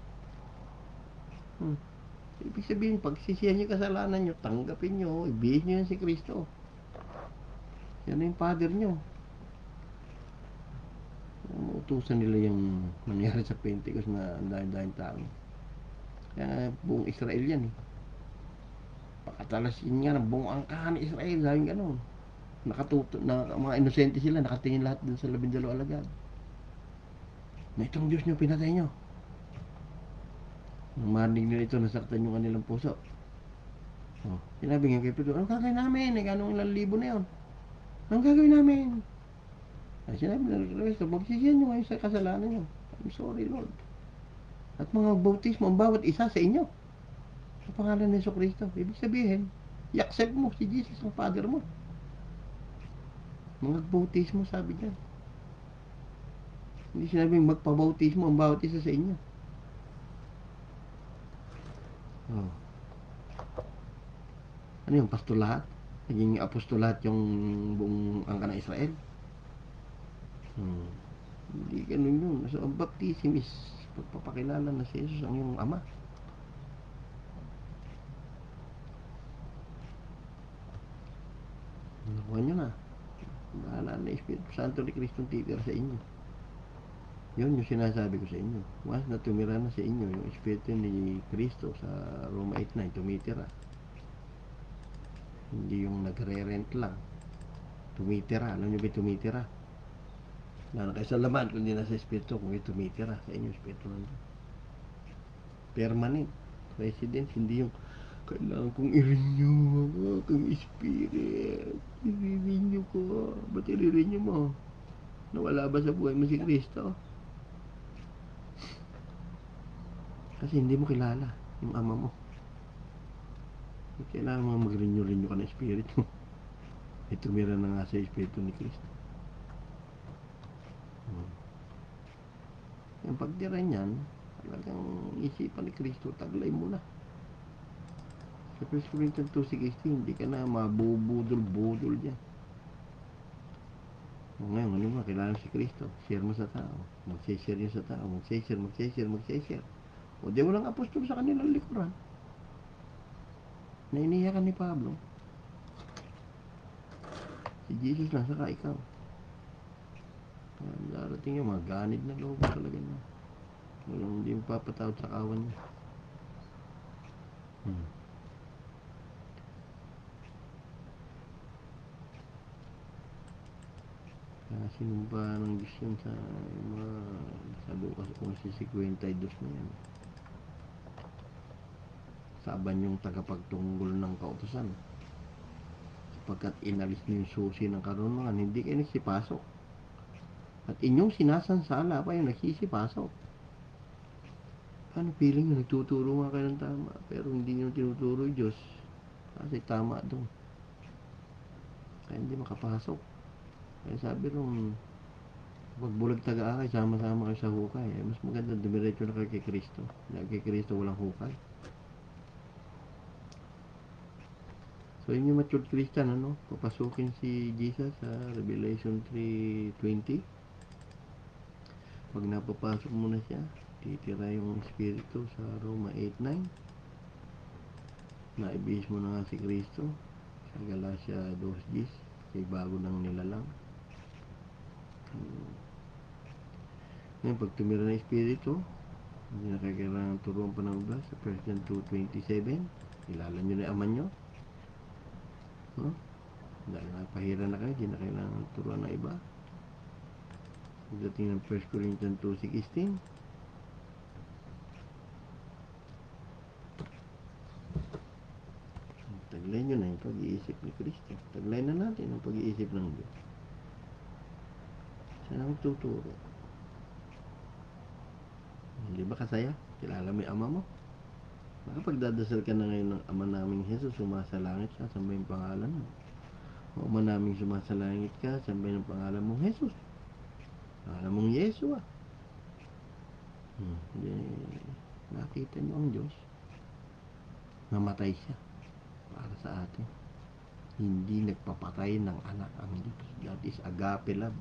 Ibig sabihin, pagsisihan nyo kasalanan nyo, tanggapin nyo, ibigin nyo yan si Kristo. Yan yung Father nyo. Utusan nila yung nangyari sa Pentecost na ang dahil tao. Kaya buong Israel yan eh. Pakatalasin nga ng buong angkahan ni Israel, dahil gano'n. Nakatuto, mga inosente sila, nakatingin lahat dun sa 12 alagad. Na itong Diyos nyo, pinatay nyo. Nung marinig nila ito, nasaktan yung kanilang puso. Sinabi nga kay Pedro, anong gagawin namin? Anong ilang libo na yun? Anong gagawin namin? Sinabi na Kristo, magsisiyan nyo ngayon sa kasalanan nyo. I'm sorry, Lord. At mga bautismo, ang bawat isa sa inyo. Sa pangalan ng Kristo. Ibig sabihin, i-accept mo si Jesus, ang Father mo. Mga bautismo, sabi niyan. Hindi sinabing magpabautismo ang bawat isa sa inyo. Ano yung pastolahat? Naging apostolahat yung buong angka ng Israel? Hindi ganun yun. So, ang baptism is pagpapakilala na si Jesus ang iyong ama. Nakuha nyo na. Bahala na Espiritu Santo ni Kristo titira sa inyo. Yun yung sinasabi ko sa inyo. Once na tumira na sa inyo yung Espiritu ni Kristo sa Roma 8:9, tumitira. Hindi yung nagre-rent lang. Tumitira. Alam nyo ba tumitira? Wala na kayo sa laman kundi nasa Espiritu kung tumitira sa inyo Espiritu nandun. Permanent. Residence. Hindi yung kailangan kong i-renew ang aking spirit. I-renew ko. Ba't i-renew mo? Nawala ba sa buhay mo si Kristo? Kasi hindi mo kilala yung ama mo. Kailangan mo mag-renew ka ng spirit mo. Tumira na nga sa Espiritu ni Kristo. Yung pagtira niyan, talagang isipan ni Kristo, taglay mo na. Sa 1 Corinthians 2:16, hindi ka na mabubudol-budol dyan. Ngayon, ano ba? Kailangan si Kristo. Share mo sa tao. Mag-share yun sa tao. Mag-share. O di walang apostol sa kanilang likuran. Nainiyakan ni Pablo. Si Jesus lang, saka ikaw. Darating yung mga ganid na loob talaga niya. Walang hindi mapapatawad sa kawan niya. Sinumpa ng Diyos yun sa mga sa Lucas 11:52 na yan. Saban yung tagapagtunggol ng kautusan, sapagkat inalis niyo yung susi ng karunungan, hindi kayo nagsipasok, at inyong sinasansala pa yung nagsisipasok. Paano feeling nyo? Nagtuturo nga kayo ng tama, pero hindi nyo tinuturo yung Diyos kasi tama doon, kaya hindi makapasok. Kaya sabi rin, pag bulag taga-akay, sama-sama kayo sa hukay. Mas maganda dumiretso na kayo kay Kristo. Dahil kay Kristo walang hukay. So yun yung matured Christian, papasukin si Jesus sa Revelation 3:20. Pag napapasok mo na siya, titira yung Espiritu sa Roma 8:9. Naibihis mo na nga si Kristo sa Galatia 2:10, kay bago nang nilalang. Ngayon, pag tumira na Espiritu, hindi na kailangan turuan pa ng iba. Sa 1 John 2:27, kilala nyo na yung ama nyo. Dahil napahira na kayo, hindi na kailangan turuan ng iba. Pagdating ng 1 Corinthians 2:16, taglay nyo na yung pag-iisip ni Kristo. Taglay na natin ang pag-iisip ng Diyos. Siya ang tuturo. Hindi ba kasaya? Kilala mo yung ama mo? Makapagdadasal ka na ngayon ng Ama naming Jesus, sumasalangit ka, sambahin yung pangalan mo. O Ama naming sumasalangit ka, sambahin ang pangalan mong Jesus. Pangalan mong Yeshua. Hindi, nakita nyo ang Diyos. Namatay siya para sa atin. Hindi nagpapatay ng anak ang Diyos. That is agape love.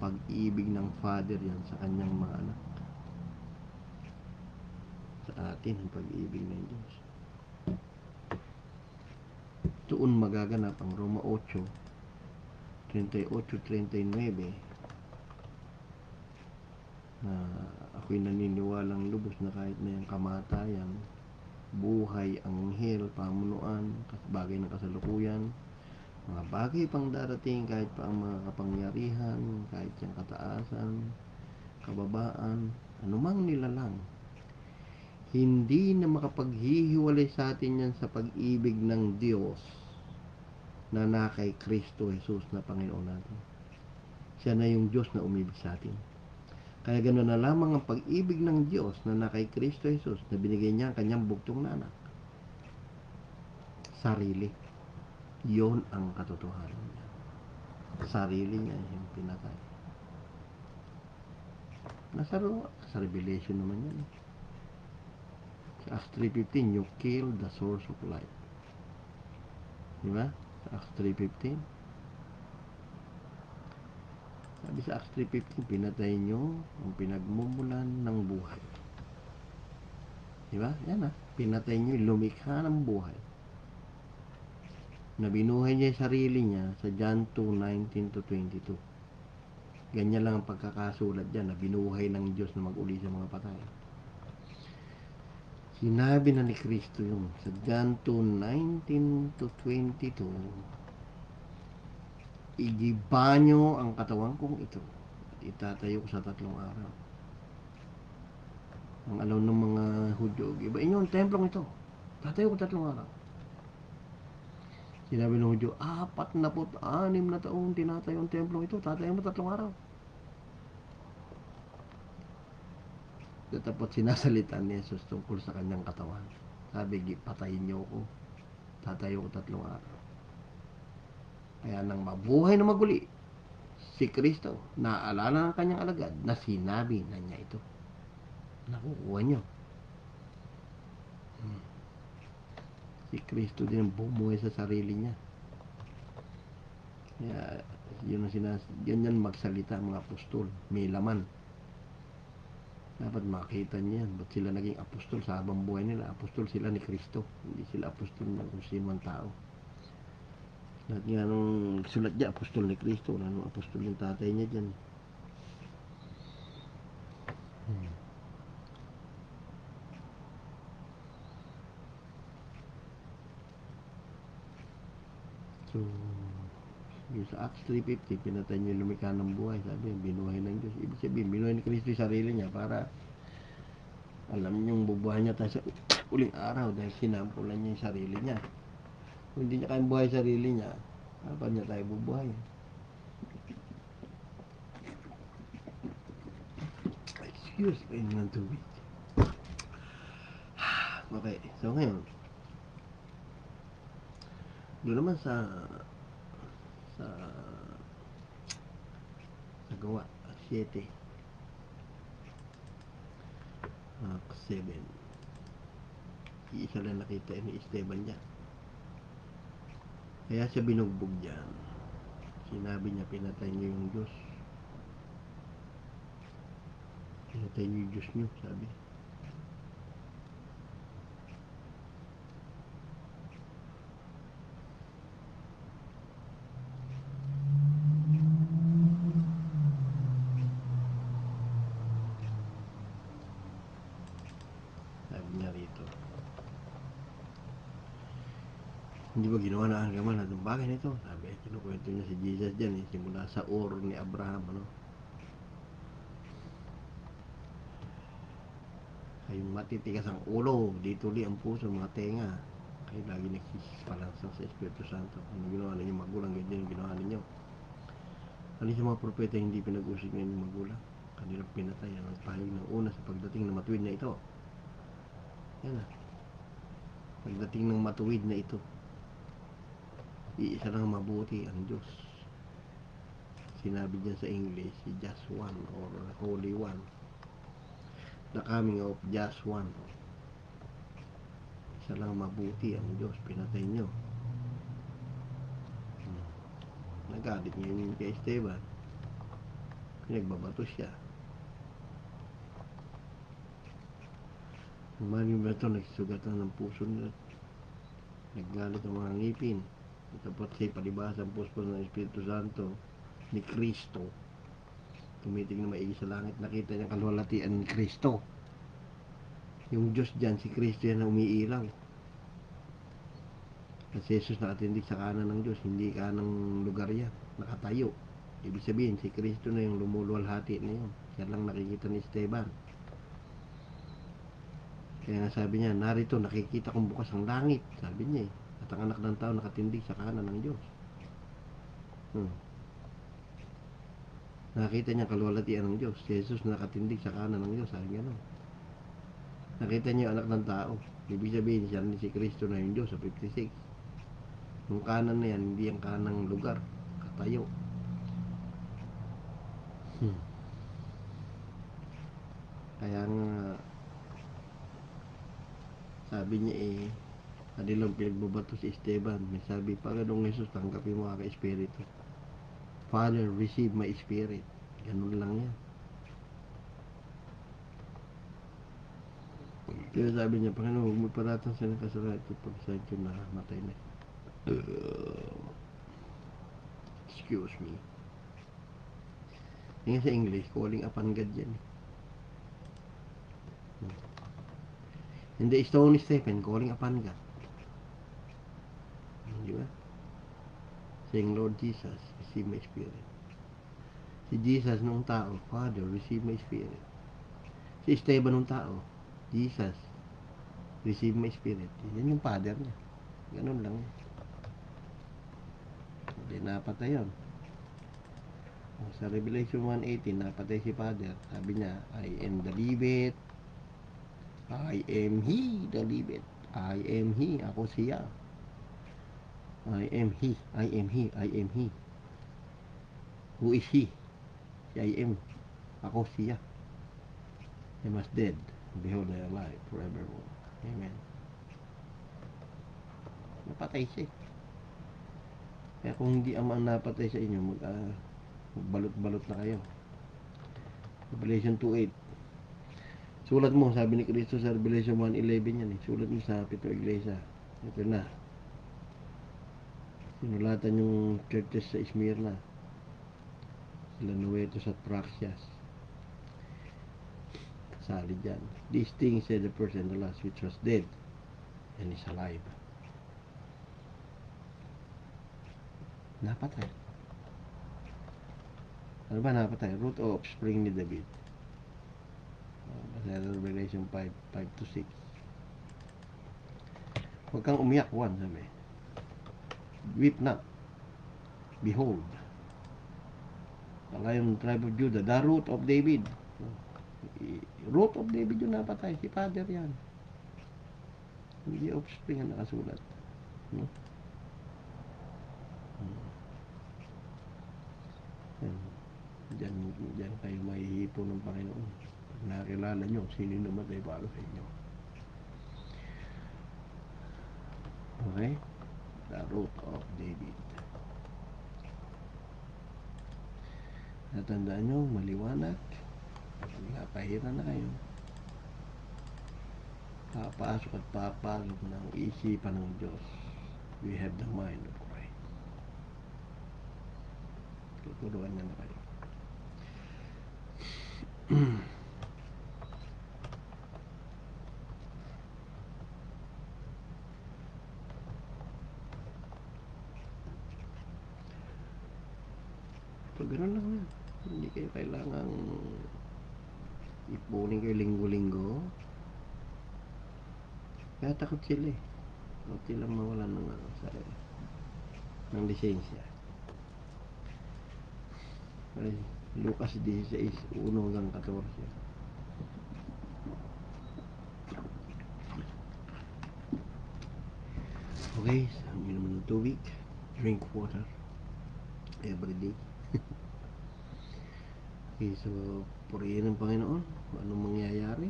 Pag-ibig ng Father yan sa kanyang mga anak. Sa atin ang pag-ibig ng Diyos. Doon magaganap ang Roma 8:38-39 na ako'y naniniwalang lubos na kahit na yung kamatayan, buhay, anghel, pamunuan, bagay ng kasalukuyan, mga bagay pang darating, kahit pa ang mga kapangyarihan, kahit yung kataasan, kababaan, anumang nilalang, hindi na makapaghihiwalay sa atin yan sa pag-ibig ng Diyos na kay Kristo Jesus na Panginoon natin. Siya na yung Diyos na umibig sa atin. Kaya ganoon na lamang ang pag-ibig ng Diyos na kay Kristo Jesus na binigay niya ang kanyang bugtong na anak. Sarili. Yon ang katotohanan niya. Sarili niya yung pinatay. Sa Revelation naman yan. Sa Acts 3:15, you kill the source of life. Diba? Sa Acts 3:15. Sabi sa Acts 3:15, pinatay nyo ang pinagmumulan ng buhay. Diba? Yan pinatay nyo, lumikha ng buhay. Na binuhay niya yung sarili niya sa John 2:19-22. Ganyan lang ang pagkakasulat dyan, na binuhay ng Diyos na mag-uli sa mga patay. Sinabi na ni Kristo yung sa John 2:19-22, igiba nyo ang katawan kong ito at itatayo ko sa 3 araw. Ang alam ng mga Hudyo, ibain nyo ang templong ito, tatayo ko 3 araw. Sinabi ng Hudyo, 46 na taon tinatayo ang templong ito, tatayo mo 3 araw. Tapos sinasalita ni Jesus tungkol sa kanyang katawan. Sabi, patayin niyo ako, tatayo ko 3 araw. Kaya nang mabuhay na maguli si Kristo, naalala ng kanyang alagad na sinabi na niya ito. Nakukuha niyo. Si Kristo din bumuhay sa sarili niya. Kaya yun ang yan magsalita mga apostol, may laman. Dapat makita niya yan. Ba't sila naging apostol sa habang buhay nila? Apostol sila ni Kristo. Hindi sila apostol ng kung sino man tao. Lahat nga nung sulat niya, apostol ni Kristo. Wala nung apostol yung tatay niya dyan. So, yung sa Acts 3:50, pinatay niyo yung lumikha ng buhay. Sabi, binuhay ng Diyos. Ibig sabihin, binuhay ni Kristo yung sarili niya para alam niyong bubuhay niya tayo sa uling araw dahil sinampulan niya yung sarili niya. Kung hindi niya kayang buhay sarili niya, paano niya tayo bubuhay? Excuse me, ng tubig. Okay, so ngayon, doon naman sa gawa 7 7, iisa lang nakita ni Esteban dyan. Kaya siya binugbog dyan. Sinabi niya, pinatay niyo yung Diyos. Pinatay niyo yung Diyos niyo, sabi. Sabi niya rito. Hindi ba ginawa na ang gaman na itong bagay nito? Sabi, kinukwento niya si Jesus dyan simula sa Ur ni Abraham, Kayong matitigas ang ulo, dito li ang puso, mga tenga. Kayo lagi nagsispalansa sa Espiritu Santo. Ano ginawa ninyo magulang, ganyan yung ginawa ninyo. Ano sa mga propeta hindi pinag-usig ngayon yung magulang? Kanilang pinatay ang nagpahayag ng una sa pagdating ng matuwid na ito. Yan na. Pagdating ng matuwid na ito, iisa lang mabuti ang Diyos. Sinabi diyan sa English, just one or Holy One. The coming of just one. Isa lang mabuti ang Diyos. Pinatay nyo. Nagalit ngayon kay Esteban. Pinagbabato siya. Umaling ba ito, nagsugatan ng puso nila. Naggalit ang mga ngipin. Tapos siya palibasa ang puso ng Espiritu Santo ni Kristo. Tumitig na maigi sa langit. Nakita niya kalwalatian ni Kristo. Yung Diyos dyan, si Kristo yan na umiilaw. Kasi Jesus nakatindig sa kanan ng Diyos, hindi kanang lugar yan. Nakatayo. Ibig sabihin, si Kristo na yung lumuluwalhati na yun. Yan lang nakikita ni Esteban. Kaya nga sabi niya, narito nakikita kong bukas ang langit. Sabi niya eh. At ang anak ng tao nakatindig sa kanan ng Diyos. Nakita niya kalwalatian ng Diyos. Si Jesus nakatindig sa kanan ng Diyos. Sabi gano'n. Nakita niya anak ng tao. Ibig sabihin siya ni si Kristo na yung Diyos sa 56. Yung kanan na yan, hindi ang kanang lugar. Katayo. Kaya nga sabi niya eh, kanilang pinagbabato si Esteban. May sabi, Panginoong Jesus, tanggapin mo aking espiritu. Father, receive my spirit. Ganun lang yan. Kaya sabi niya, Panginoon, huwag mo paratang sa nakasalanan ito pag sa ito na matay na. Excuse me. Yung sa English, calling upon God yan. Hindi, Stone Stephen, calling upon God. Di ba? Saying, Lord Jesus, receive my spirit. Si Jesus nung tao, Father, receive my spirit. Si Esteban nung tao, Jesus, receive my spirit. Yan yung Father niya. Ganun lang. Hindi napatay yun. Sa Revelation 1:18, napatay si Father. Sabi niya, I am the liveth. I am He that liveth. I am He. Ako siya. I am He. I am He. I am He. Who is He? Si I am. Ako siya. I was dead. Behold, I am alive forevermore. Amen. Napatay siya. Kaya kung hindi ang napatay sa inyo, magbalot-balot na kayo. Revelation 2:8. Sulat mo, sabi ni Kristo sa Revelation 1:11 yan eh. Sulat mo sa pitong iglesia. Ito na. Sinulatan yung churches sa Smyrna. Sila Noetos at Praxias. Kasali dyan. These things said the first and the last, which was dead and is alive. Napatay. Ano ba napatay? Root of spring ni David. Basta Revelation 5:5-6. Huwag kang umiyak, one, sabi. Weep not. Behold, the Lion of the tribe of Judah, the root of David. Root of David yung napatay. Si Father yan. Hindi offspring ang nakasulat. Diyan kayo mahihipo ng Panginoon. Pag nakilala nyo, sino namatay para sa inyo. Okay? The root of David. Natandaan nyo, maliwanag. Pag napahira na kayo, papasok at papasok ng isipan ng Diyos. We have the mind of Christ. Tuturuan niya na kayo. Pag gano'n lang yan, hindi kayo kailangang ipunin kayo linggo-linggo. Kaya takot sila eh. Okay lang mawalan ng ng lisensya. Ay, Lucas 16:1-14. Okay, so minum ng tubig, drink water every day. Okay, so purihin ng Panginoon kung anong mangyayari.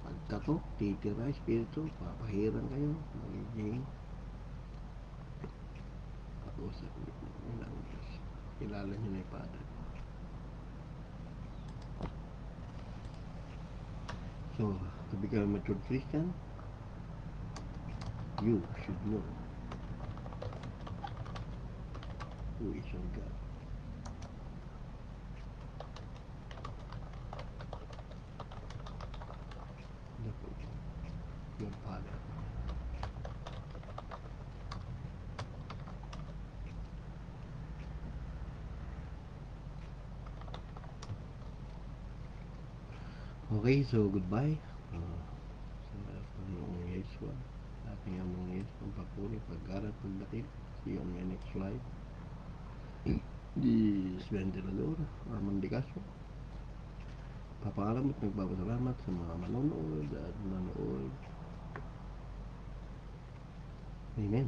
Pagkatok, titira, espiritu, papahiran kayo, magiging pag-usap ng Diyos. Kilala nyo na yung Father. So, to become a mature Christian, you should know who is your God. Your Father. Okay, so goodbye. Sa Panginoong Yeshua, ating among Yeshua, ang papuri, pag-aral, pagdating. See you on my next slide. Di Ventilador, Armand Di Castro. Papaalam at nagpapasalamat sa mga manonood at nanonood. Amen.